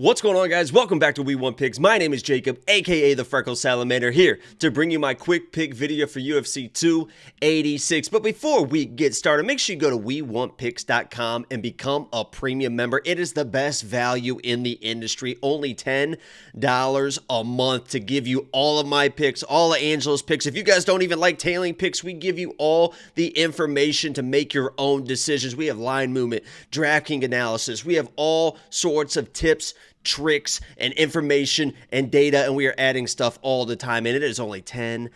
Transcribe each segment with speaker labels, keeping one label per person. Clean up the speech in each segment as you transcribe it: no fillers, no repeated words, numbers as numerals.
Speaker 1: What's going on, guys? Welcome back to We Want Picks. My name is Jacob, aka the Freckle Salamander, here to bring you my quick pick video for UFC 286. But before we get started, make sure you go to WeWantPicks.com and become a premium member. It is the best value in the industry. Only $10 a month to give you all of my picks, all of Angela's picks. If you guys don't even like tailing picks, we give you all the information to make your own decisions. We have line movement, DraftKings analysis. We have all sorts of tips, tricks, and information and data, and we are adding stuff all the time, and it is only $10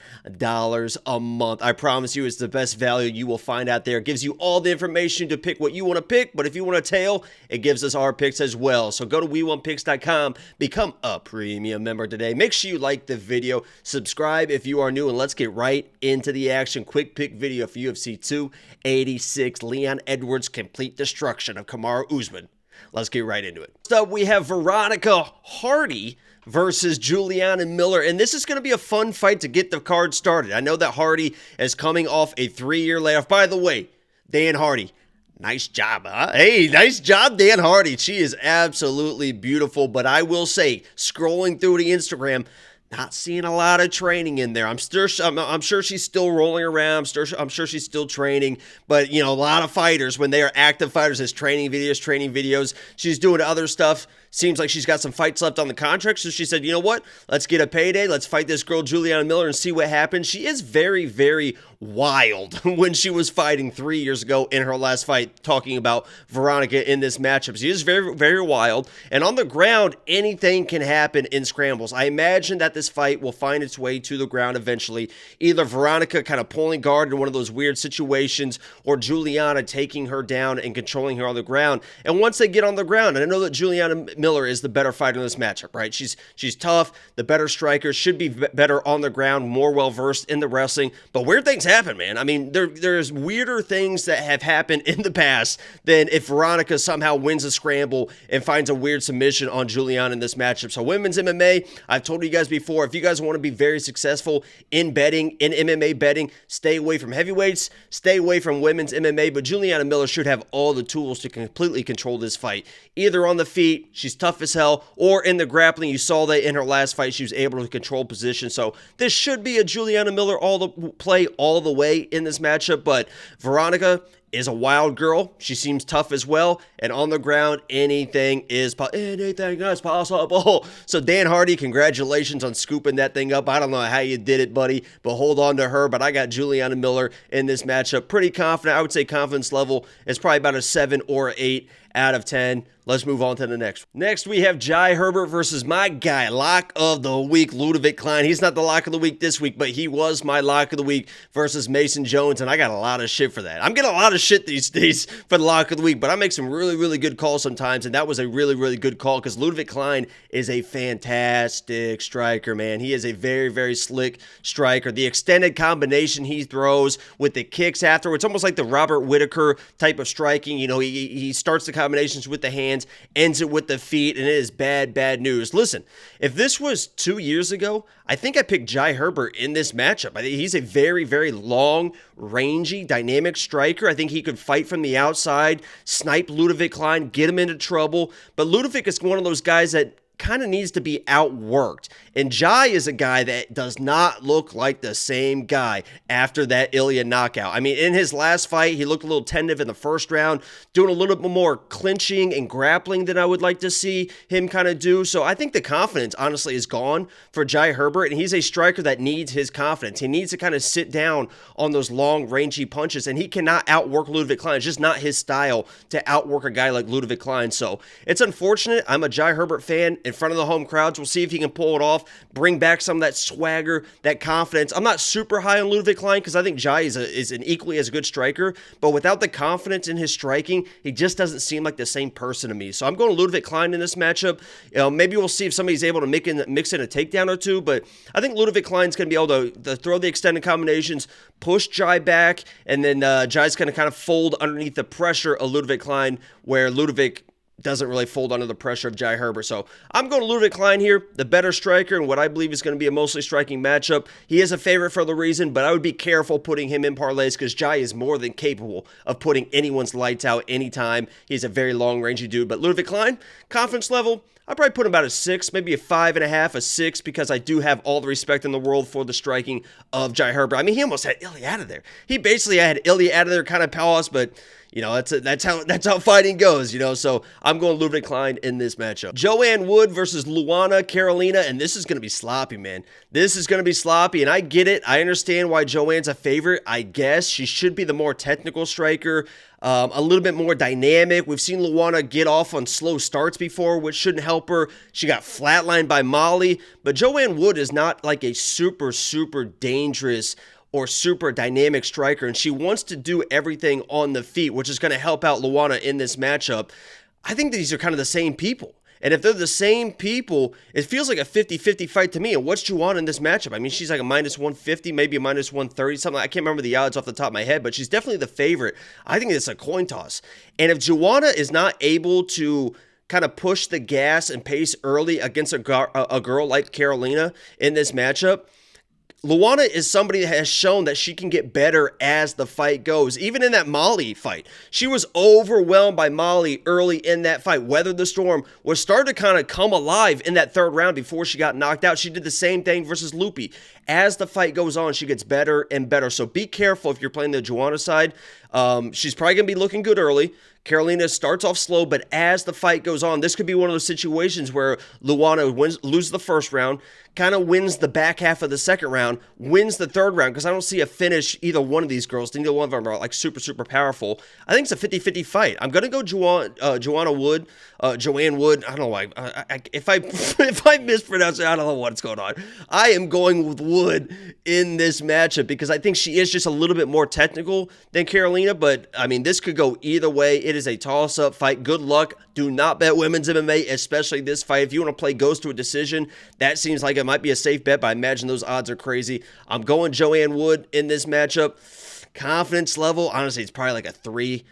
Speaker 1: a month. I promise you, it's the best value you will find out there. It gives you all the information to pick what you want to pick, but if you want to tail, it gives us our picks as well. So go to WeWantPicks.com, become a premium member today. Make sure you like the video, subscribe if you are new, and let's get right into the action. Quick pick video for UFC 286, Leon Edwards' complete destruction of Kamaru Usman. Let's get right into it. So we have Veronica Hardy versus Juliana Miller, and this is going to be a fun fight to get the card started. I know that Hardy is coming off a 3-year layoff. By the way, Dan Hardy, nice job, huh? Hey, nice job, Dan Hardy. She is absolutely beautiful, but I will say, scrolling through the Instagram, not seeing a lot of training in there. I'm sure she's still rolling around. I'm sure she's still training. But, you know, a lot of fighters, when they are active fighters, has training videos. She's doing other stuff. Seems like she's got some fights left on the contract. So she said, you know what? Let's get a payday. Let's fight this girl, Juliana Miller, and see what happens. She is very, very wild when she was fighting 3 years ago in her last fight, talking about Veronica in this matchup. She is very, very wild. And on the ground, anything can happen in scrambles. I imagine that this fight will find its way to the ground eventually. Either Veronica kind of pulling guard in one of those weird situations, or Juliana taking her down and controlling her on the ground. And once they get on the ground, and I know that Juliana Miller is the better fighter in this matchup, right? She's tough, the better striker, should be better on the ground, more well-versed in the wrestling. But weird things happen, man. I mean, there's weirder things that have happened in the past than if Veronica somehow wins a scramble and finds a weird submission on Juliana in this matchup. So women's MMA, I've told you guys before, if you guys want to be very successful in betting, in MMA betting, stay away from heavyweights, stay away from women's MMA, but Juliana Miller should have all the tools to completely control this fight. Either on the feet, she's tough as hell, or in the grappling. You saw that in her last fight, she was able to control position. So this should be a Juliana Miller play all the way in this matchup, but Veronica is a wild girl. She seems tough as well, and on the ground, anything is possible. So Dan Hardy, congratulations on scooping that thing up. I don't know how you did it, buddy, but hold on to her. But I got Juliana Miller in this matchup. Pretty confident. I would say confidence level is probably about a 7 or 8 out of 10. Let's move on to the next. Next, we have Herbert versus my guy, lock of the week, Ludovit Klein. He's not the lock of the week this week, but he was my lock of the week versus Mason Jones, and I got a lot of shit for that. I'm getting a lot of shit these days for the lock of the week, but I make some really, really good calls sometimes, and that was a really, really good call because Ludovit Klein is a fantastic striker, man. He is a very, very slick striker. The extended combination he throws with the kicks afterwards, almost like the Robert Whittaker type of striking. You know, he starts the combinations with the hands, ends it with the feet, and it is bad news. Listen, if this was 2 years ago, I think I picked Herbert in this matchup. I think he's a very, very long, rangy, dynamic striker. I think he could fight from the outside, snipe Ludovit Klein, get him into trouble. But Ludovit is one of those guys that kind of needs to be outworked. And Jai is a guy that does not look like the same guy after that Ilya knockout. I mean, in his last fight, he looked a little tentative in the first round, doing a little bit more clinching and grappling than I would like to see him kind of do. So I think the confidence, honestly, is gone for Herbert, and he's a striker that needs his confidence. He needs to kind of sit down on those long, rangy punches, and he cannot outwork Ludovit Klein. It's just not his style to outwork a guy like Ludovit Klein. So it's unfortunate. I'm a Herbert fan in front of the home crowds. We'll see if he can pull it off, bring back some of that swagger, that confidence. I'm not super high on Ludovit Klein because I think Jai is an equally as good striker, but without the confidence in his striking, he just doesn't seem like the same person to me. So I'm going to Ludovit Klein in this matchup. You know, maybe we'll see if somebody's able to mix in a takedown or two, but I think Ludovit Klein's going to be able to throw the extended combinations, push Jai back, and then Jai's going to kind of fold underneath the pressure of Ludovit Klein, where Ludovit doesn't really fold under the pressure of Jai Herbert. So I'm going to Ludovit Klein here, the better striker, and what I believe is going to be a mostly striking matchup. He is a favorite for the reason, but I would be careful putting him in parlays because Jai is more than capable of putting anyone's lights out anytime. He's a very long-rangey dude. But Ludovit Klein, confidence level, I'd probably put him about a 6, maybe a 5.5, a 6, because I do have all the respect in the world for the striking of Jai Herbert. I mean, he almost had Ilya out of there. He basically had Ilya out of there kind of palace, but you know, that's how fighting goes, you know. So I'm going Ludovit Klein in this matchup. Joanne Wood versus Luana Carolina, and this is going to be sloppy, man. This is going to be sloppy, and I get it. I understand why Joanne's a favorite. I guess she should be the more technical striker, a little bit more dynamic. We've seen Luana get off on slow starts before, which shouldn't help her. She got flatlined by Molly, but Joanne Wood is not like a super dangerous or super dynamic striker, and she wants to do everything on the feet, which is going to help out Luana in this matchup. I think these are kind of the same people. And if they're the same people, it feels like a 50-50 fight to me. And what's Juliana in this matchup? I mean, she's like a -150, maybe a -130, something. I can't remember the odds off the top of my head, but she's definitely the favorite. I think it's a coin toss. And if Juliana is not able to kind of push the gas and pace early against a girl like Carolina in this matchup, Luana is somebody that has shown that she can get better as the fight goes. Even in that Molly fight, she was overwhelmed by Molly early in that fight. Weathered the storm, was starting to kind of come alive in that third round before she got knocked out. She did the same thing versus Loopy. As the fight goes on, she gets better and better. So be careful if you're playing the Joanna side. She's probably going to be looking good early. Carolina starts off slow, but as the fight goes on, this could be one of those situations where Luana loses the first round, kind of wins the back half of the second round, wins the third round, because I don't see a finish either one of these girls. Neither one of them are like super powerful. I think it's a 50-50 fight. I'm going to go Joanne Wood. I don't know why. If I mispronounce it, I don't know what's going on. I am going with Wood in this matchup because I think she is just a little bit more technical than Carolina, but I mean, this could go either way. It is a toss-up fight. Good luck. Do not bet women's MMA, especially this fight. If you want to play goes to a decision, that seems like it might be a safe bet, but I imagine those odds are crazy. I'm going Joanne Wood in this matchup. Confidence level, honestly, it's probably like a 3,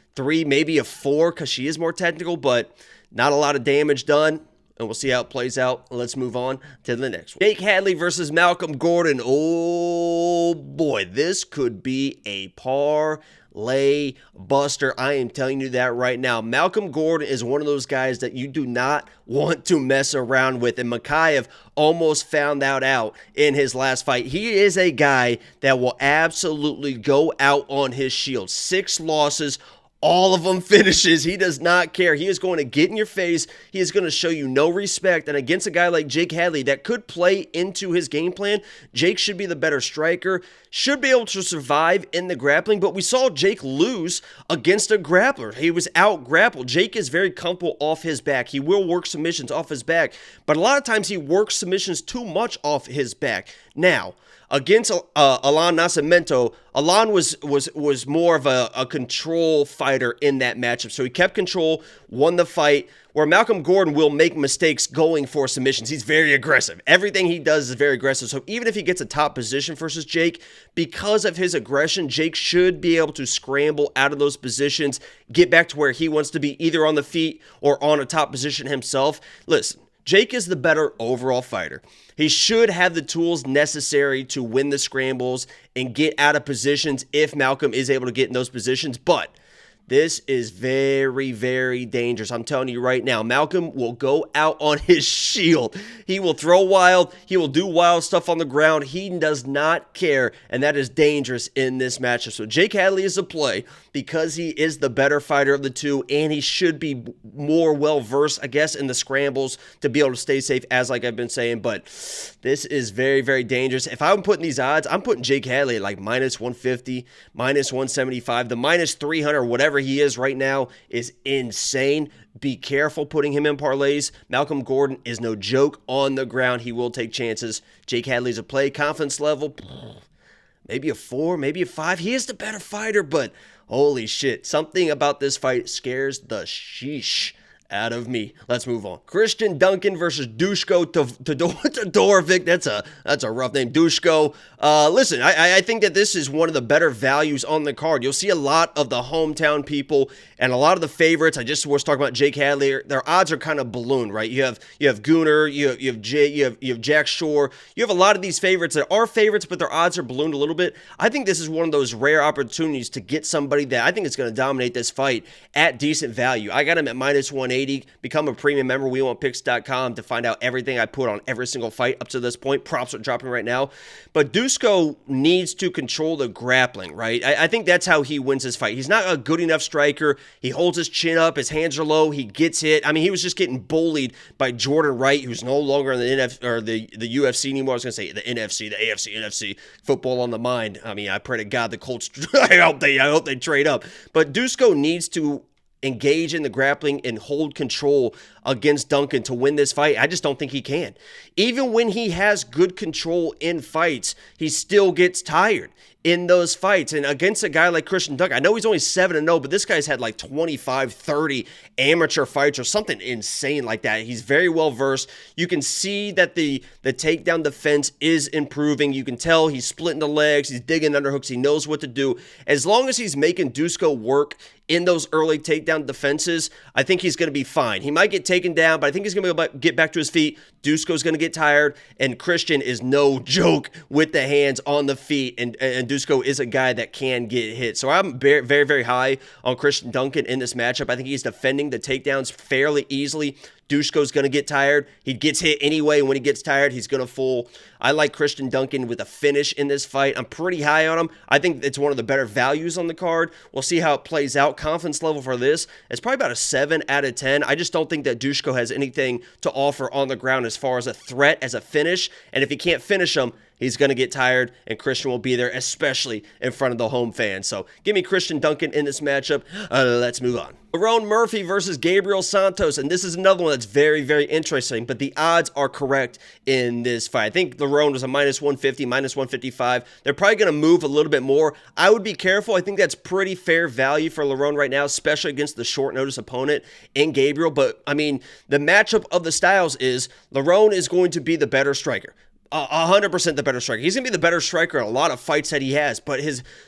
Speaker 1: maybe a 4, because she is more technical, but not a lot of damage done. And we'll see how it plays out. Let's move on to the next one. Jake Hadley versus Malcolm Gordon. Oh boy, this could be a parlay buster. I am telling you that right now. Malcolm Gordon is one of those guys that you do not want to mess around with. And Mokaev almost found that out in his last fight. He is a guy that will absolutely go out on his shield. 6 losses. All of them finishes. He does not care. He is going to get in your face. He is going to show you no respect. And against a guy like Jake Hadley that could play into his game plan, Jake should be the better striker, should be able to survive in the grappling. But we saw Jake lose against a grappler. He was out grappled. Jake is very comfortable off his back. He will work submissions off his back. But a lot of times he works submissions too much off his back. Now, against Alan Nascimento, Alan was more of a control fighter in that matchup. So he kept control, won the fight, where Malcolm Gordon will make mistakes going for submissions. He's very aggressive. Everything he does is very aggressive. So even if he gets a top position versus Jake, because of his aggression, Jake should be able to scramble out of those positions, get back to where he wants to be, either on the feet or on a top position himself. Listen, Jake is the better overall fighter. He should have the tools necessary to win the scrambles and get out of positions if Malcolm is able to get in those positions. But this is very dangerous. I'm telling you right now, Malcolm will go out on his shield. He will throw wild. He will do wild stuff on the ground. He does not care, and that is dangerous in this matchup. So Jake Hadley is a play because he is the better fighter of the two, and he should be more well-versed, I guess, in the scrambles to be able to stay safe, as like I've been saying. But this is very dangerous. If I'm putting these odds, I'm putting Jake Hadley at like -150, -175, the -300, whatever he is right now is insane. Be careful putting him in parlays. Malcolm Gordon is no joke on the ground. He will take chances. Jake Hadley's a play. Confidence level, maybe a 4, maybe a 5. He is the better fighter, but holy shit, something about this fight scares the sheesh out of me. Let's move on. Christian Duncan versus Dusko Todorovic. That's a rough name. Dusko. Listen, I think that this is one of the better values on the card. You'll see a lot of the hometown people and a lot of the favorites. I just was talking about Jake Hadley. Their odds are kind of ballooned, right? You have Gunnar, you have Jay, you have Jack Shore. You have a lot of these favorites that are favorites, but their odds are ballooned a little bit. I think this is one of those rare opportunities to get somebody that I think is going to dominate this fight at decent value. I got him at minus 180. Become a premium member, WeWantPicks.com, to find out everything I put on every single fight up to this point. Props are dropping right now. But Dusko needs to control the grappling, right? I think that's how he wins this fight. He's not a good enough striker. He holds his chin up. His hands are low. He gets hit. I mean, he was just getting bullied by Jordan Wright, who's no longer in the UFC anymore. I was going to say the NFC, the AFC, NFC. Football on the mind. I mean, I pray to God the Colts, I hope they trade up. But Dusko needs to engage in the grappling and hold control against Duncan to win this fight. I just don't think he can. Even when he has good control in fights, he still gets tired in those fights. And against a guy like Christian Duncan, I know he's only 7-0, but this guy's had like 25, 30 amateur fights or something insane like that. He's very well versed. You can see that the takedown defense is improving. You can tell he's splitting the legs, he's digging underhooks, he knows what to do. As long as he's making Dusko work in those early takedown defenses, I think he's going to be fine. He might get taken down, but I think he's going to be able to get back to his feet. Dusko's going to get tired, and Christian is no joke with the hands on the feet, and Dusko is a guy that can get hit. So I'm very, very, very high on Christian Duncan in this matchup. I think he's defending the takedowns fairly easily. Dusko's going to get tired. He gets hit anyway. When he gets tired, he's going to fall. I like Christian Duncan with a finish in this fight. I'm pretty high on him. I think it's one of the better values on the card. We'll see how it plays out. Confidence level for this, it's probably about a 7 out of 10. I just don't think that Dusko has anything to offer on the ground as far as a threat, as a finish. And if he can't finish him, he's going to get tired, and Christian will be there, especially in front of the home fans. So give me Christian Duncan in this matchup. Let's move on. Lerone Murphy versus Gabriel Santos, and this is another one that's very, very interesting, but the odds are correct in this fight. I think Lerone was a minus 150, minus 155. They're probably going to move a little bit more. I would be careful. I think that's pretty fair value for Lerone right now, especially against the short notice opponent in Gabriel. But, I mean, the matchup of the styles is Lerone is going to be the better striker. 100% the better striker. He's going to be the better striker in a lot of fights that he has, but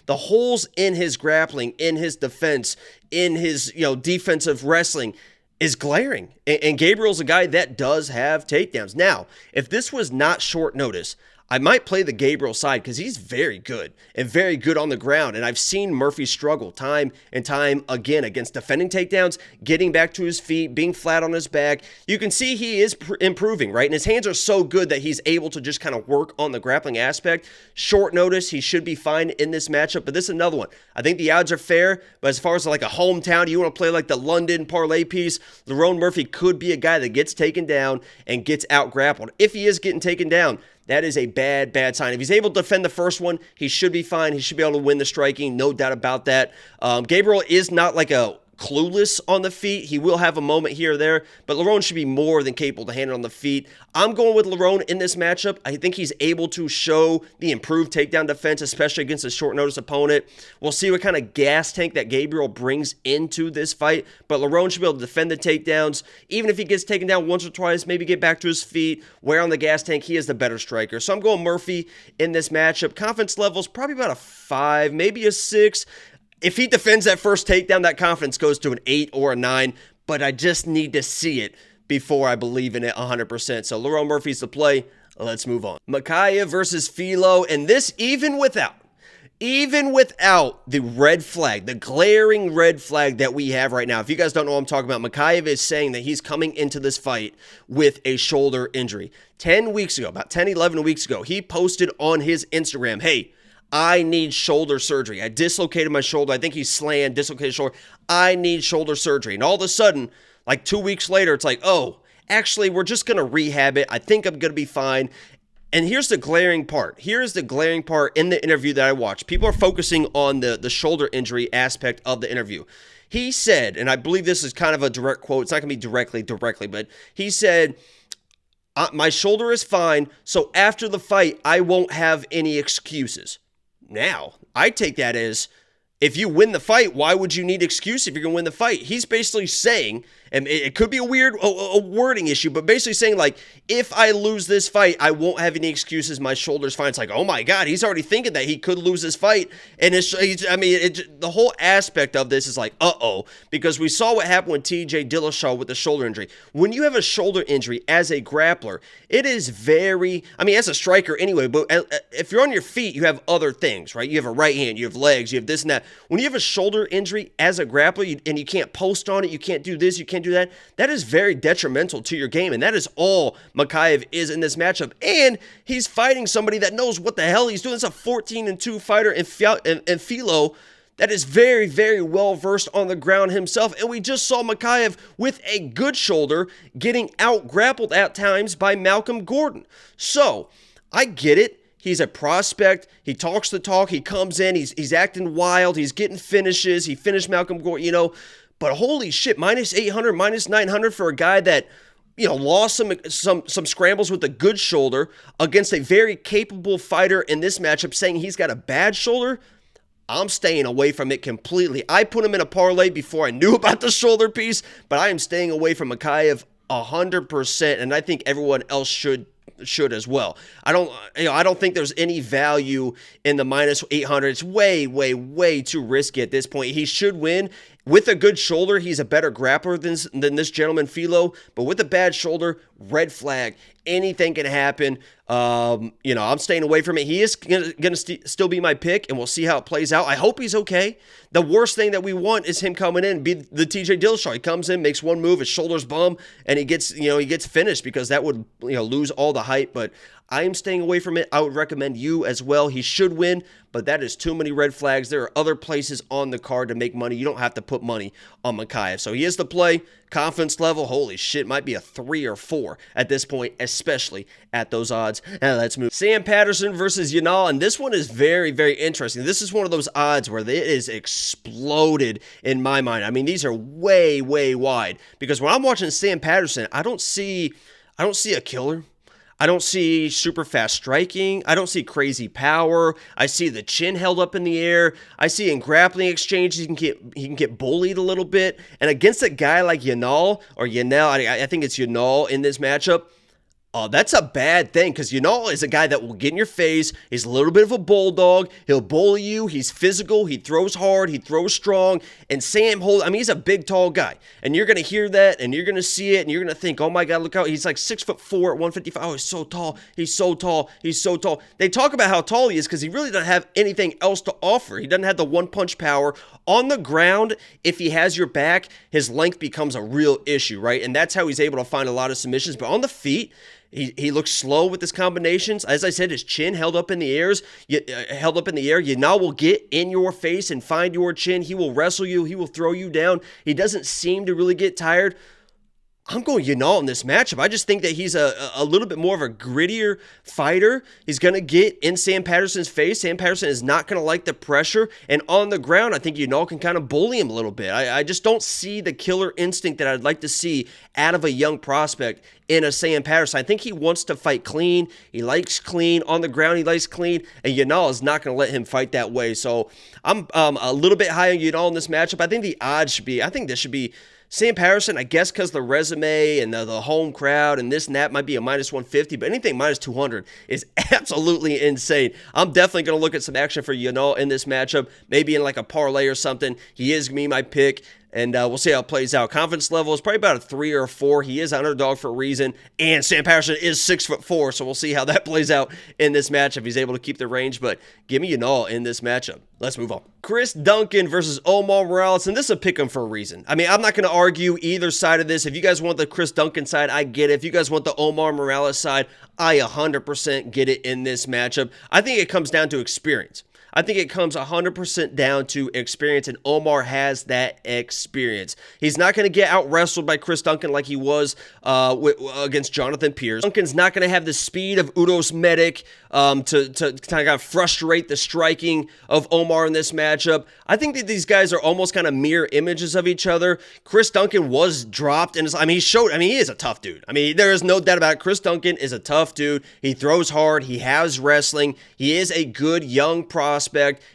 Speaker 1: the holes in his grappling, in his defense, in his defensive wrestling is glaring. And Gabriel's a guy that does have takedowns. Now, if this was not short notice, I might play the Gabriel side because he's very good and very good on the ground. And I've seen Murphy struggle time and time again against defending takedowns, getting back to his feet, being flat on his back. You can see he is improving, right? And his hands are so good that he's able to just kind of work on the grappling aspect. Short notice, he should be fine in this matchup. But this is another one. I think the odds are fair. But as far as like a hometown, you want to play like the London parlay piece, Lerone Murphy could be a guy that gets taken down and gets out grappled. If he is getting taken down, that is a bad, bad sign. If he's able to defend the first one, he should be fine. He should be able to win the striking, no doubt about that. Gabriel is not like a clueless on the feet. He will have a moment here or there, but Lerone should be more than capable to handle on the feet. I'm going with Lerone in this matchup. I think he's able to show the improved takedown defense, especially against a short notice opponent. We'll see what kind of gas tank that Gabriel brings into this fight, but Lerone should be able to defend the takedowns. Even if he gets taken down once or twice, maybe get back to his feet, wear on the gas tank, he is the better striker. So I'm going Murphy in this matchup. Confidence levels probably about a 5, maybe a 6. If he defends that first takedown, that confidence goes to an 8 or a 9, but I just need to see it before I believe in it 100%. So Lerone Murphy's the play. Let's move on. Mokaev versus Filho, and this even without the red flag, the glaring red flag that we have right now. If you guys don't know what I'm talking about, Mokaev is saying that he's coming into this fight with a shoulder injury. 10 weeks ago, about 10, 11 weeks ago, he posted on his Instagram, hey, I need shoulder surgery. I dislocated my shoulder. I think he slammed, dislocated shoulder. I need shoulder surgery. And all of a sudden, like 2 weeks later, it's like, oh, actually, we're just going to rehab it. I think I'm going to be fine. And here's the glaring part. Here's the glaring part in the interview that I watched. People are focusing on the shoulder injury aspect of the interview. He said, and I believe this is kind of a direct quote. It's not going to be directly, but he said, my shoulder is fine, so after the fight, I won't have any excuses. Now, I take that as, if you win the fight, why would you need excuse if you're going to win the fight? He's basically saying, and it could be a weird a wording issue, but basically saying like, if I lose this fight, I won't have any excuses. My shoulder's fine. It's like, oh my God, he's already thinking that he could lose this fight. And the whole aspect of this is like, because we saw what happened with TJ Dillashaw with the shoulder injury. When you have a shoulder injury as a grappler, it is very, as a striker anyway, but if you're on your feet, you have other things, right? You have a right hand, you have legs, you have this and that. When you have a shoulder injury as a grappler and you can't post on it, you can't do this, you can't do that, that is very detrimental to your game. And that is all Mokaev is in this matchup. And he's fighting somebody that knows what the hell he's doing. It's a 14-2 fighter in Filho that is very, very well versed on the ground himself. And we just saw Mokaev with a good shoulder getting out grappled at times by Malcolm Gordon. So I get it. He's a prospect. He talks the talk. He comes in. He's acting wild. He's getting finishes. He finished Malcolm Gordon, But holy shit, minus 800, minus 900 for a guy that, lost some scrambles with a good shoulder against a very capable fighter in this matchup, saying he's got a bad shoulder. I'm staying away from it completely. I put him in a parlay before I knew about the shoulder piece, but I am staying away from Mokaev 100%, and I think everyone else should as well. I don't think there's any value in the minus 800. It's way, way, way too risky at this point. He should win. With a good shoulder, he's a better grappler than this gentleman, Filho. But with a bad shoulder, red flag. Anything can happen. I'm staying away from it. He is going to still be my pick, and we'll see how it plays out. I hope he's okay. The worst thing that we want is him coming in and be the TJ Dillashaw. He comes in, makes one move, his shoulders bum, and he gets finished, because that would lose all the hype. But I am staying away from it. I would recommend you as well. He should win, but that is too many red flags. There are other places on the card to make money. You don't have to put money on Mokaev. So he is the play. Confidence level, holy shit, might be a 3 or 4 at this point, especially at those odds. And let's move. Sam Patterson versus Yanal, and this one is very, very interesting. This is one of those odds where it is exploded in my mind. These are way, way wide, because when I'm watching Sam Patterson, I don't see a killer. I don't see super fast striking. I don't see crazy power. I see the chin held up in the air. I see in grappling exchanges he can get bullied a little bit. And against a guy like Yanal, I think it's Yanal in this matchup, that's a bad thing, because Yanal is a guy that will get in your face. He's a little bit of a bulldog. He'll bully you. He's physical. He throws hard. He throws strong. And Sam he's a big, tall guy. And you're going to hear that, and you're going to see it, and you're going to think, oh my God, look out. He's like 6'4" at 155. Oh, he's so tall. He's so tall. He's so tall. They talk about how tall he is because he really doesn't have anything else to offer. He doesn't have the one-punch power. On the ground, if he has your back, his length becomes a real issue, right? And that's how he's able to find a lot of submissions. But on the feet, he looks slow with his combinations. As I said, his chin held up in the air. Yanal will get in your face and find your chin. He will wrestle you. He will throw you down. He doesn't seem to really get tired. I'm going Yanal in this matchup. I just think that he's a little bit more of a grittier fighter. He's going to get in Sam Patterson's face. Sam Patterson is not going to like the pressure. And on the ground, I think Yanal can kind of bully him a little bit. I just don't see the killer instinct that I'd like to see out of a young prospect in a Sam Patterson. I think he wants to fight clean. He likes clean. On the ground, he likes clean. And Yanal is not going to let him fight that way. So I'm a little bit high on Yanal in this matchup. I think the odds should be, this should be Sam Patterson, I guess because the resume and the home crowd and this and that might be a minus 150, but anything minus 200 is absolutely insane. I'm definitely going to look at some action for Yanal in this matchup, maybe in like a parlay or something. He is going to be my pick. And we'll see how it plays out. Confidence level is probably about a 3 or a 4. He is underdog for a reason. And Sam Patterson is 6'4", so we'll see how that plays out in this matchup. He's able to keep the range, but give me Yanal in this matchup. Let's move on. Chris Duncan versus Omar Morales, and this is a pick 'em for a reason. I'm not going to argue either side of this. If you guys want the Chris Duncan side, I get it. If you guys want the Omar Morales side, I 100% get it in this matchup. I think it comes down to experience. I think it comes 100% down to experience, and Omar has that experience. He's not going to get out-wrestled by Chris Duncan like he was against Jonathan Pierce. Duncan's not going to have the speed of Udos Medic to kind of frustrate the striking of Omar in this matchup. I think that these guys are almost kind of mirror images of each other. Chris Duncan was dropped, and he is a tough dude. There is no doubt about it. Chris Duncan is a tough dude. He throws hard. He has wrestling. He is a good young prospect.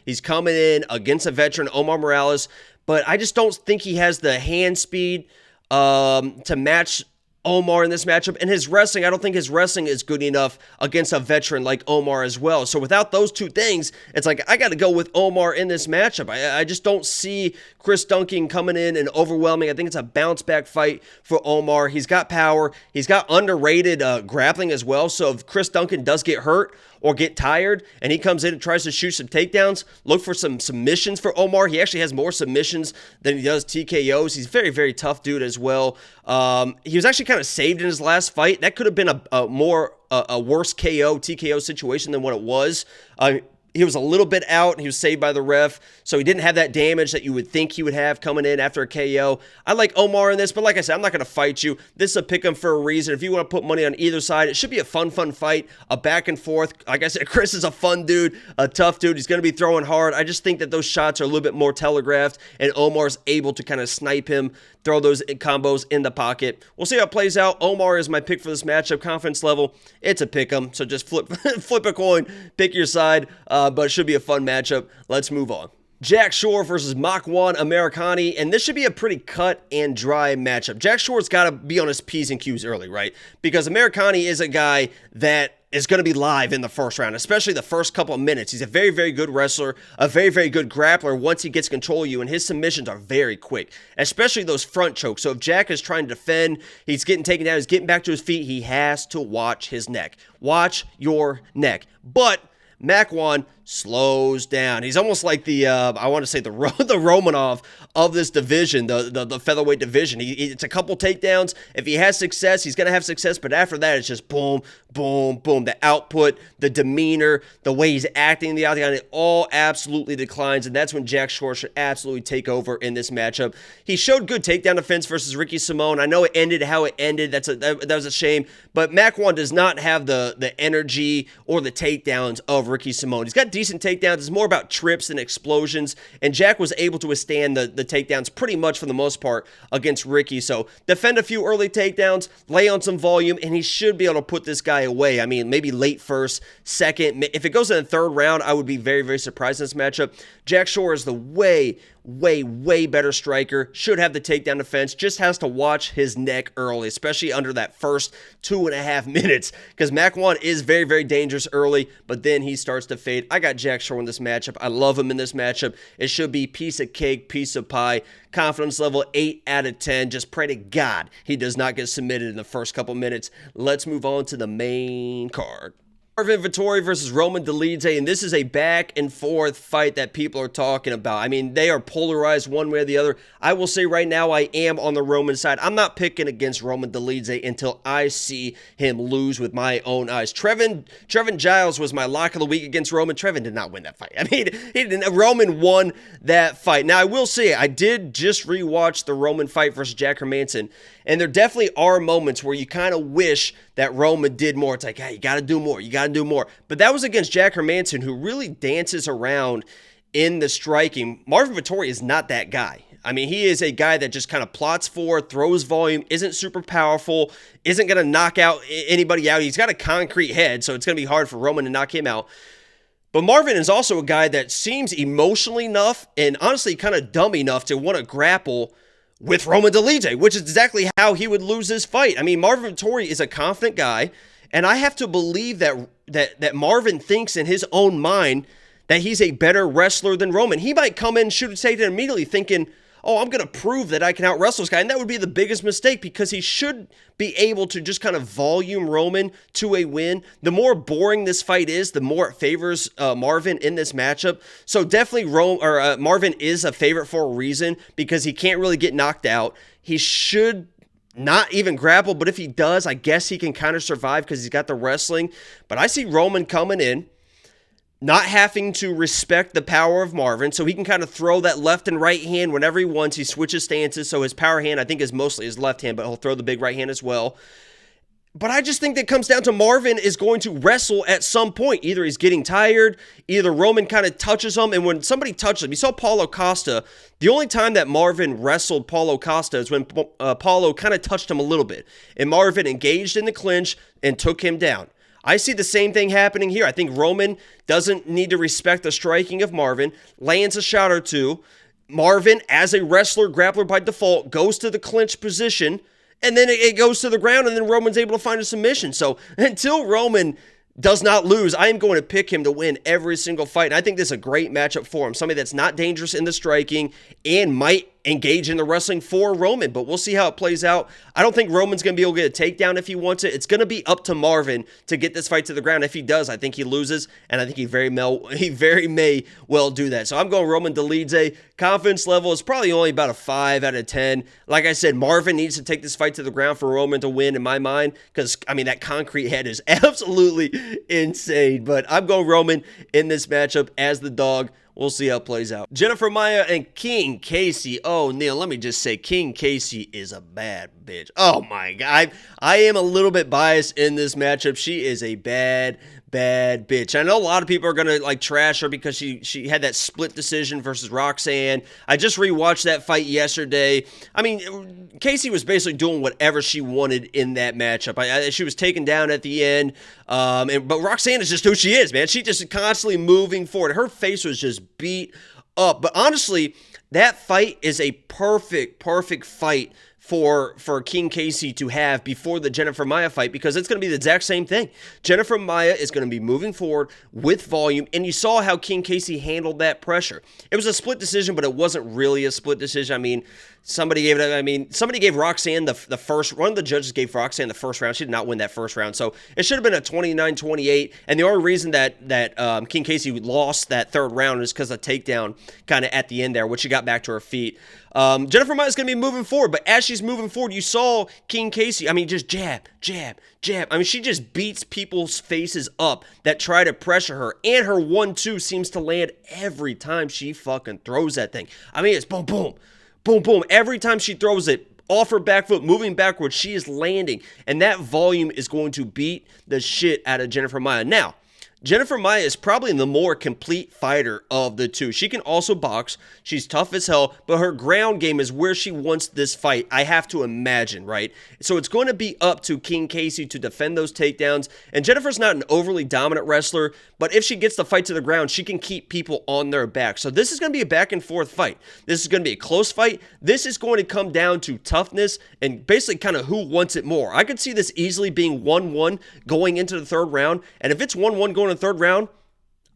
Speaker 1: He's coming in against a veteran, Omar Morales, but I just don't think he has the hand speed to match Omar in this matchup, and his wrestling, I don't think his wrestling is good enough against a veteran like Omar as well. So without those two things, it's like I got to go with Omar in this matchup. I just don't see Chris Duncan coming in and overwhelming. I think it's a bounce back fight for Omar. He's got power. He's got underrated grappling as well. So if Chris Duncan does get hurt or get tired and he comes in and tries to shoot some takedowns, look for some submissions for Omar. He actually has more submissions than he does TKOs. He's a very, very tough dude as well. He was actually kind of saved in his last fight. That could have been a worse KO, TKO situation than what it was. He was a little bit out, and he was saved by the ref, so he didn't have that damage that you would think he would have coming in after a KO. I like Omar in this, but like I said, I'm not going to fight you. This is a pick 'em for a reason. If you want to put money on either side, it should be a fun fight, a back and forth. Like I said, Chris is a fun dude, a tough dude. He's going to be throwing hard. I just think that those shots are a little bit more telegraphed, and Omar's able to kind of snipe him, throw those combos in the pocket. We'll see how it plays out. Omar is my pick for this matchup. Confidence level, it's a pick 'em, so just flip a coin, pick your side, but it should be a fun matchup. Let's move on. Jack Shore versus Makwan Amirkhani, and this should be a pretty cut and dry matchup. Jack Shore's got to be on his P's and Q's early, right? Because Amirkhani is a guy that is going to be live in the first round, especially the first couple of minutes. He's a very, very good wrestler, a very, very good grappler once he gets control of you, and his submissions are very quick, especially those front chokes. So if Jack is trying to defend, he's getting taken down, he's getting back to his feet, he has to watch his neck. Watch your neck. But Makwan slows down. He's almost like the, I want to say the Romanov of this division, the featherweight division. It's a couple takedowns. If he has success, he's going to have success, but after that, it's just boom, boom, boom. The output, the demeanor, the way he's acting in the octagon, it all absolutely declines, and that's when Jack Shore should absolutely take over in this matchup. He showed good takedown defense versus Ricky Simone. I know it ended how it ended. That was a shame, but Makwan does not have the energy or the takedowns of Ricky Simone. He's got decent takedowns. It's more about trips and explosions, and Jack was able to withstand the takedowns pretty much for the most part against Ricky. So defend a few early takedowns, lay on some volume, and he should be able to put this guy away. I mean, maybe late first, second. If it goes in the third round, I would be very, very surprised in this matchup. Jack Shore is the way better striker, should have the takedown defense, just has to watch his neck early, especially under that first 2.5 minutes, because Makwan is very, very dangerous early, but then he starts to fade. I got Jack Shore in this matchup. I love him in this matchup. It should be piece of cake, piece of pie. Confidence level 8 out of 10. Just pray to God he does not get submitted in the first couple minutes. Let's move on to the main card. Marvin Vettori versus Roman Dolidze, and this is a back and forth fight that people are talking about. I mean, they are polarized one way or the other. I will say right now I am on the Roman side. I'm not picking against Roman Dolidze until I see him lose with my own eyes. Trevin Giles was my lock of the week against Roman. Trevin did not win that fight. I mean, Roman won that fight. Now, I will say, I did just rewatch the Roman fight versus Jack Hermanson, and there definitely are moments where you kind of wish that Roman did more. It's like, hey, you got to do more. You got to do more. But that was against Jack Hermanson, who really dances around in the striking. Marvin Vettori is not that guy. I mean, he is a guy that just kind of plots forward, throws volume, isn't super powerful, isn't going to knock out anybody out. He's got a concrete head, so it's going to be hard for Roman to knock him out. But Marvin is also a guy that seems emotional enough and honestly kind of dumb enough to want to grapple with Roman Dolidze, which is exactly how he would lose this fight. I mean, Marvin Vettori is a confident guy, and I have to believe that Marvin thinks in his own mind that he's a better wrestler than Roman. He might come in and shoot a takedown immediately thinking, oh, I'm going to prove that I can out-wrestle this guy, and that would be the biggest mistake because he should be able to just kind of volume Roman to a win. The more boring this fight is, the more it favors Marvin in this matchup. So definitely Marvin is a favorite for a reason because he can't really get knocked out. He should not even grapple, but if he does, I guess he can kind of survive because he's got the wrestling. But I see Roman coming in, not having to respect the power of Marvin, so he can kind of throw that left and right hand whenever he wants. He switches stances, so his power hand, I think, is mostly his left hand, but he'll throw the big right hand as well. But I just think that comes down to Marvin is going to wrestle at some point. Either he's getting tired, either Roman kind of touches him, and when somebody touches him, you saw Paulo Costa, the only time that Marvin wrestled Paulo Costa is when Paulo kind of touched him a little bit, and Marvin engaged in the clinch and took him down. I see the same thing happening here. I think Roman doesn't need to respect the striking of Marvin, lands a shot or two, Marvin, as a wrestler, grappler by default, goes to the clinch position, and then it goes to the ground, and then Roman's able to find a submission. So until Roman does not lose, I am going to pick him to win every single fight. And I think this is a great matchup for him. Somebody that's not dangerous in the striking and might engage in the wrestling for Roman, but we'll see how it plays out. I don't think Roman's going to be able to get a takedown if he wants it. It's going to be up to Marvin to get this fight to the ground. If he does, I think he loses, and I think he very may well do that. So I'm going Roman Dolidze. Confidence level is probably only about a 5 out of 10. Like I said, Marvin needs to take this fight to the ground for Roman to win in my mind, because, I mean, that concrete head is absolutely insane. But I'm going Roman in this matchup as the dog. We'll see how it plays out. Jennifer Maia and King Casey. Oh, Neil, let me just say, King Casey is a bad bitch. Oh, my God. I am a little bit biased in this matchup. She is a bad bitch. I know a lot of people are going to, like, trash her because she had that split decision versus Roxanne. I just rewatched that fight yesterday. I mean, Casey was basically doing whatever she wanted in that matchup. She was taken down at the end. But Roxanne is just who she is, man. She just constantly moving forward. Her face was just beat up. But honestly, that fight is a perfect fight for King Casey to have before the Jennifer Maia fight, because it's going to be the exact same thing. Jennifer Maia is going to be moving forward with volume, and you saw how King Casey handled that pressure. It was a split decision, but it wasn't really a split decision. I mean, somebody gave Roxanne the first, one of the judges gave Roxanne the first round. She did not win that first round, so it should have been a 29-28, and the only reason that King Casey lost that third round is because of takedown kind of at the end there, which she got back to her feet. Jennifer Maia is going to be moving forward, but as she's moving forward, you saw King Casey, I mean, just jab. I mean, she just beats people's faces up that try to pressure her, and her 1-2 seems to land every time she fucking throws that thing. I mean, it's boom, boom, boom, boom. Every time she throws it, off her back foot, moving backwards, she is landing, and that volume is going to beat the shit out of Jennifer Maia. Now, Jennifer Maia is probably the more complete fighter of the two. She can also box. She's tough as hell, but her ground game is where she wants this fight, I have to imagine, right? So it's going to be up to King Casey to defend those takedowns, and Jennifer's not an overly dominant wrestler, but if she gets the fight to the ground, she can keep people on their back. So this is going to be a back and forth fight. This is going to be a close fight. This is going to come down to toughness and basically kind of who wants it more. I could see this easily being 1-1 going into the third round, and if it's 1-1 going in the third round,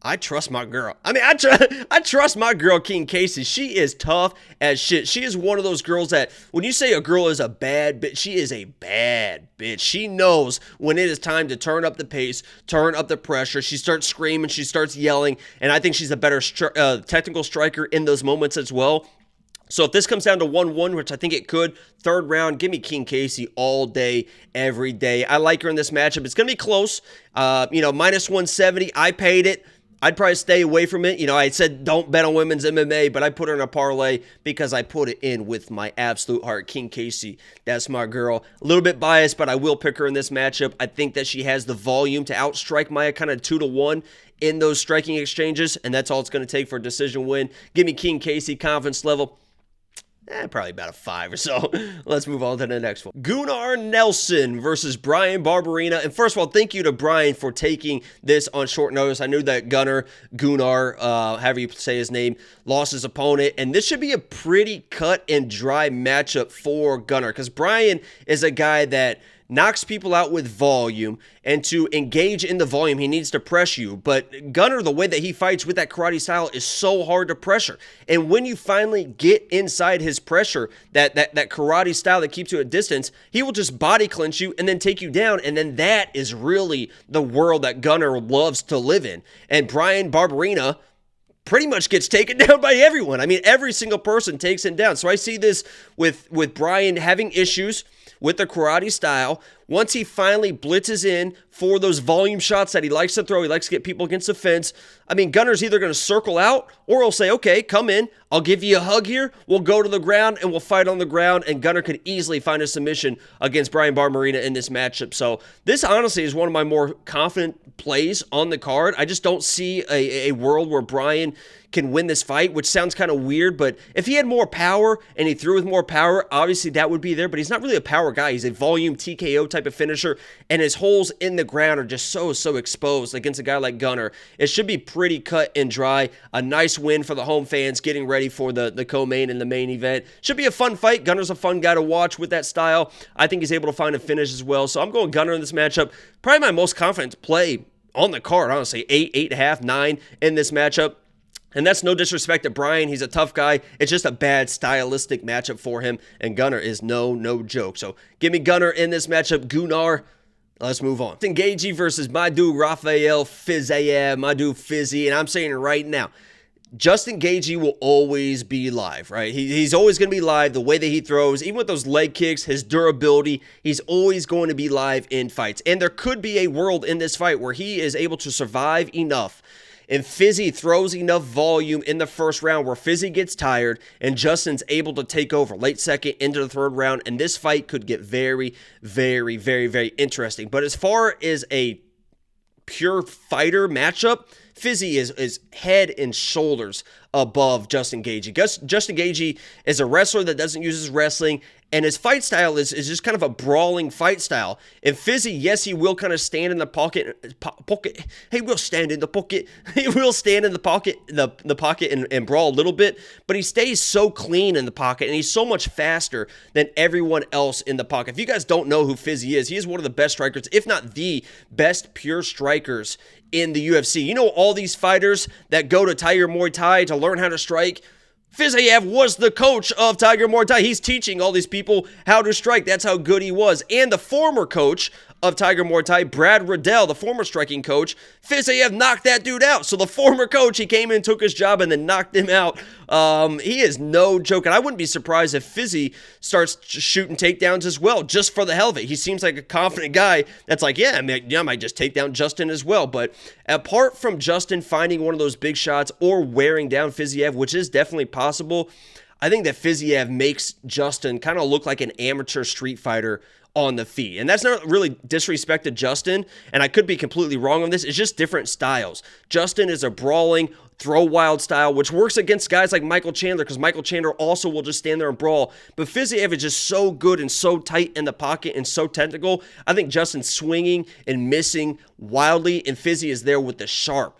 Speaker 1: I trust my girl. I mean, I trust my girl, King Casey. She is tough as shit. She is one of those girls that, when you say a girl is a bad bitch, she is a bad bitch. She knows when it is time to turn up the pace, turn up the pressure. She starts screaming, she starts yelling, and I think she's a better technical striker in those moments as well. So if this comes down to 1-1, which I think it could, third round, give me King Casey all day, every day. I like her in this matchup. It's going to be close. Minus 170. I paid it. I'd probably stay away from it. I said don't bet on women's MMA, but I put her in a parlay because I put it in with my absolute heart. King Casey, that's my girl. A little bit biased, but I will pick her in this matchup. I think that she has the volume to outstrike Maia kind of 2-1 in those striking exchanges, and that's all it's going to take for a decision win. Give me King Casey, confidence level. Probably about a 5 or so. Let's move on to the next one. Gunnar Nelson versus Bryan Barberena. And first of all, thank you to Bryan for taking this on short notice. I knew that Gunnar, however you say his name, lost his opponent. And this should be a pretty cut and dry matchup for Gunnar, because Bryan is a guy that knocks people out with volume, and to engage in the volume, he needs to press you. But Gunnar, the way that he fights with that karate style is so hard to pressure. And when you finally get inside his pressure, that karate style that keeps you at distance, he will just body clinch you and then take you down. And then that is really the world that Gunnar loves to live in. And Bryan Barberena pretty much gets taken down by everyone. I mean, every single person takes him down. So I see this with Bryan having issues with the karate style. Once he finally blitzes in for those volume shots that he likes to throw, he likes to get people against the fence. I mean, Gunnar's either going to circle out, or he'll say, okay, come in, I'll give you a hug here, we'll go to the ground, and we'll fight on the ground, and Gunnar could easily find a submission against Bryan Barberena in this matchup. So this honestly is one of my more confident plays on the card. I just don't see a world where Bryan can win this fight, which sounds kind of weird, but if he had more power and he threw with more power, obviously that would be there, but he's not really a power guy. He's a volume TKO type of finisher, and his holes in the ground are just so exposed against a guy like Gunnar. It should be pretty cut and dry. A nice win for the home fans getting ready for the co-main and the main event. Should be a fun fight. Gunnar's a fun guy to watch with that style. I think he's able to find a finish as well. So I'm going Gunnar in this matchup. Probably my most confident play on the card, honestly. 8, 8.5, 9 in this matchup. And that's no disrespect to Brian. He's a tough guy. It's just a bad stylistic matchup for him. And Gunnar is no joke. So give me Gunnar in this matchup. Gunnar. Let's move on. Gagey versus my dude Rafael Fiziev, my dude Fizzy. And I'm saying it right now, Justin Gagey will always be live, right? He's always going to be live. The way that he throws, even with those leg kicks, his durability, he's always going to be live in fights. And there could be a world in this fight where he is able to survive enough and Fizzy throws enough volume in the first round where Fizzy gets tired and Justin's able to take over late second into the third round, and this fight could get very interesting. But as far as a pure fighter matchup, Fizzy is head and shoulders above Justin Gagey. Justin Gagey is a wrestler that doesn't use his wrestling, and his fight style is just kind of a brawling fight style. And Fizzy, yes, he will kind of stand in the pocket. He will stand in the pocket. He will stand in the pocket, the pocket and brawl a little bit, but he stays so clean in the pocket, and he's so much faster than everyone else in the pocket. If you guys don't know who Fizzy is, he is one of the best strikers, if not the best pure strikers in the UFC. You know, all these fighters that go to Tiger Muay Thai to learn how to strike, Fiziev was the coach of Tiger Muay Thai. He's teaching all these people how to strike. That's how good he was. And the former coach of Tiger Muay Thai, Brad Riddell, the former striking coach, Fiziev knocked that dude out. So the former coach, he came in, took his job, and then knocked him out. He is no joke. And I wouldn't be surprised if Fizzy starts shooting takedowns as well, just for the hell of it. He seems like a confident guy that's like, yeah, I might just take down Justin as well. But apart from Justin finding one of those big shots or wearing down Fiziev, which is definitely possible, I think that Fiziev makes Justin kind of look like an amateur street fighter on the feet. And that's not really disrespect to Justin, and I could be completely wrong on this. It's just different styles. Justin is a brawling, throw wild style, which works against guys like Michael Chandler, because Michael Chandler also will just stand there and brawl. But Fiziev is just so good and so tight in the pocket and so technical. I think Justin's swinging and missing wildly, and Fizzy is there with the sharp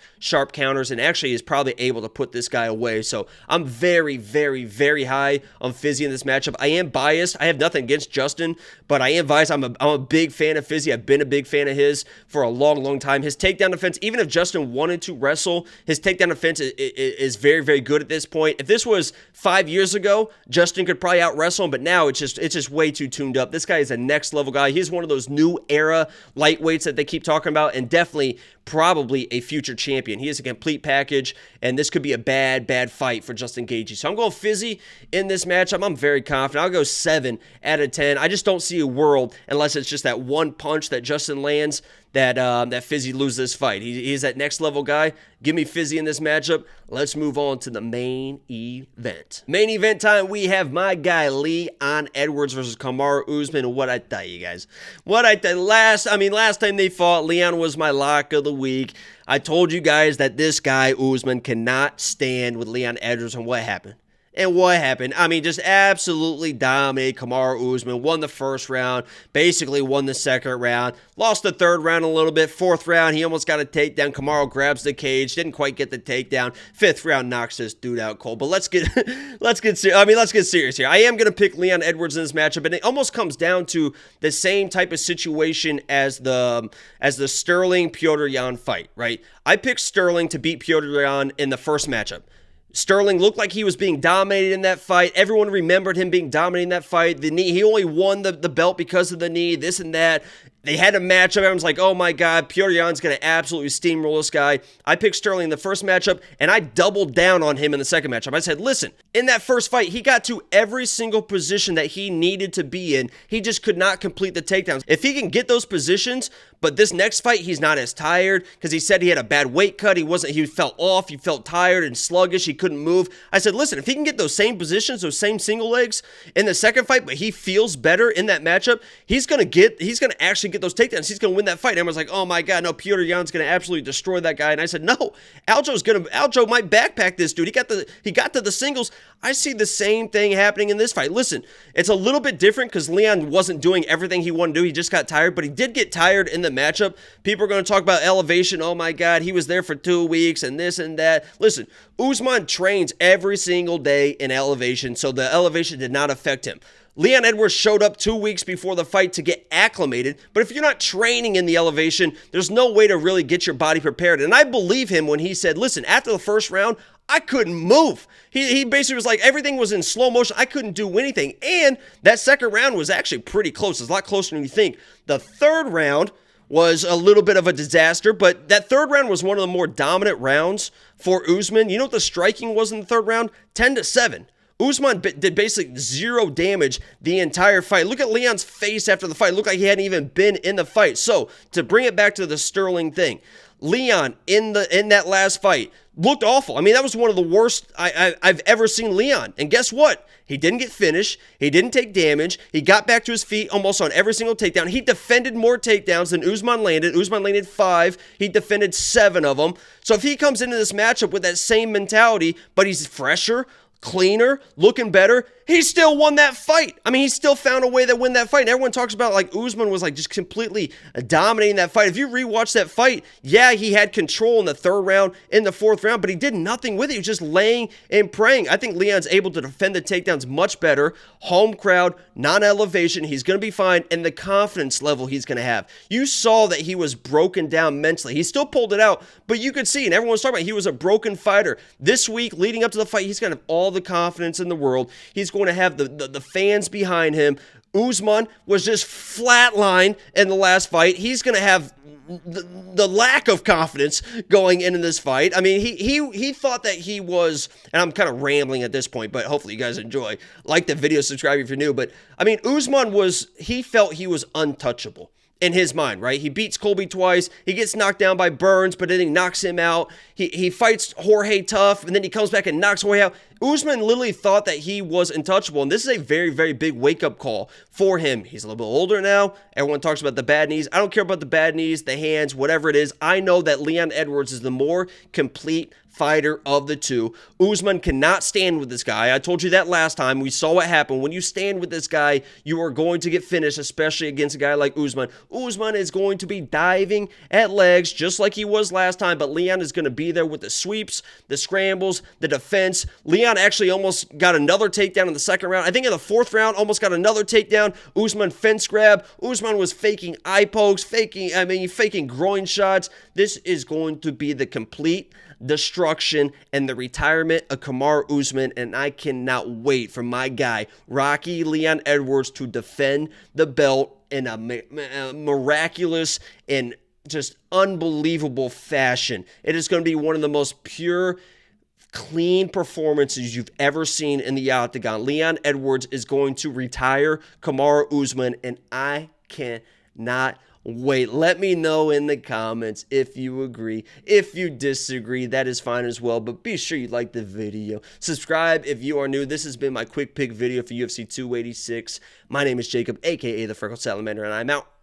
Speaker 1: counters, and actually is probably able to put this guy away. So I'm very high on Fizzy in this matchup. I am biased. I have nothing against Justin, but I am biased. I'm a big fan of Fizzy. I've been a big fan of his for a long time. His takedown defense, even if Justin wanted to wrestle, his takedown defense is very good at this point. If this was 5 years ago, Justin could probably out wrestle him, but now it's just way too tuned up. This guy is a next level guy. He's one of those new era lightweights that they keep talking about, and definitely probably a future champion. He is a complete package, and this could be a bad fight for Justin Gagey. So I'm going Fizzy in this matchup. I'm very confident. I'll go 7 out of 10. I just don't see a world, unless it's just that one punch that Justin lands, that Fizzy loses this fight. He's that next level guy. Give me Fizzy in this matchup. Let's move on to the main event. Main event time, we have my guy Leon Edwards versus Kamaru Usman. What I tell you guys. What I tell last time they fought, Leon was my lock of the week. I told you guys that this guy Usman cannot stand with Leon Edwards, and what happened? And what happened? I mean, just absolutely dominated Kamaru Usman. Won the first round, basically won the second round, lost the third round a little bit. Fourth round, he almost got a takedown. Kamaru grabs the cage, didn't quite get the takedown. Fifth round, knocks this dude out cold. But let's get serious here. I am gonna pick Leon Edwards in this matchup, and it almost comes down to the same type of situation as the Sterling Petr Yan fight, right? I picked Sterling to beat Petr Yan in the first matchup. Sterling looked like he was being dominated in that fight. Everyone remembered him being dominated in that fight. The knee, he only won the belt because of the knee, this and that. They had a matchup. Everyone's like, oh my God, Petr Yan's going to absolutely steamroll this guy. I picked Sterling in the first matchup, and I doubled down on him in the second matchup. I said, listen, in that first fight, he got to every single position that he needed to be in. He just could not complete the takedowns. If he can get those positions, but this next fight, he's not as tired, because he said he had a bad weight cut. He felt off. He felt tired and sluggish. He couldn't move. I said, listen, if he can get those same positions, those same single legs in the second fight, but he feels better in that matchup, he's going to actually get those takedowns. He's going to win that fight. And everyone's like, oh my God, no, Petr Yan's going to absolutely destroy that guy. And I said, no, Aljo might backpack this dude. He got to the singles. I see the same thing happening in this fight. Listen, it's a little bit different because Leon wasn't doing everything he wanted to do. He just got tired, but he did get tired in the matchup. People are going to talk about elevation. Oh my God, he was there for 2 weeks and this and that. Listen, Usman trains every single day in elevation, so the elevation did not affect him. Leon Edwards showed up 2 weeks before the fight to get acclimated, but if you're not training in the elevation, there's no way to really get your body prepared. And I believe him when he said, listen, after the first round, I couldn't move. He basically was like, everything was in slow motion. I couldn't do anything. And that second round was actually pretty close. It's a lot closer than you think. The third round was a little bit of a disaster, but that third round was one of the more dominant rounds for Usman. You know what the striking was in the third round? 10-7. Usman did basically 0 damage the entire fight. Look at Leon's face after the fight. It looked like he hadn't even been in the fight. So, to bring it back to the Sterling thing, Leon in that last fight looked awful. I mean, that was one of the worst I've ever seen Leon. And guess what? He didn't get finished. He didn't take damage. He got back to his feet almost on every single takedown. He defended more takedowns than Usman landed. Usman landed 5. He defended 7 of them. So if he comes into this matchup with that same mentality, but he's fresher, cleaner, looking better, he still won that fight. I mean, he still found a way to win that fight. And everyone talks about like Usman was like just completely dominating that fight. If you rewatch that fight, yeah, he had control in the third round, in the fourth round, but he did nothing with it. He was just laying and praying. I think Leon's able to defend the takedowns much better. Home crowd, non-elevation. He's going to be fine. And the confidence level he's going to have. You saw that he was broken down mentally. He still pulled it out, but you could see, and everyone was talking about he was a broken fighter. This week, leading up to the fight, he's going to have all the confidence in the world. He's going to have the fans behind him. Usman was just flatlined in the last fight. He's going to have the lack of confidence going into this fight. I mean, he thought that he was, and I'm kind of rambling at this point, but hopefully you guys enjoy. Like the video, subscribe if you're new. But I mean, Usman he felt he was untouchable. In his mind, right? He beats Colby twice. He gets knocked down by Burns, but then he knocks him out. He fights Jorge tough, and then he comes back and knocks Jorge out. Usman literally thought that he was untouchable, and this is a very, very big wake-up call for him. He's a little bit older now. Everyone talks about the bad knees. I don't care about the bad knees, the hands, whatever it is. I know that Leon Edwards is the more complete fighter of the two. Usman cannot stand with this guy. I told you that last time. We saw what happened. When you stand with this guy, you are going to get finished, especially against a guy like Usman. Usman is going to be diving at legs just like he was last time, but Leon is going to be there with the sweeps, the scrambles, the defense. Leon actually almost got another takedown in the second round. I think in the fourth round, almost got another takedown. Usman fence grab. Usman was faking eye pokes, faking groin shots. This is going to be the complete destruction and the retirement of Kamaru Usman, and I cannot wait for my guy Rocky Leon Edwards to defend the belt in a miraculous and just unbelievable fashion. It is going to be one of the most pure, clean performances you've ever seen in the octagon. Leon Edwards is going to retire Kamaru Usman, and I cannot wait. Let me know in the comments if you agree. If you disagree, that is fine as well, but be sure you like the video. Subscribe if you are new. This has been my quick pick video for UFC 286. My name is Jacob, aka the Freckle Salamander, and I'm out.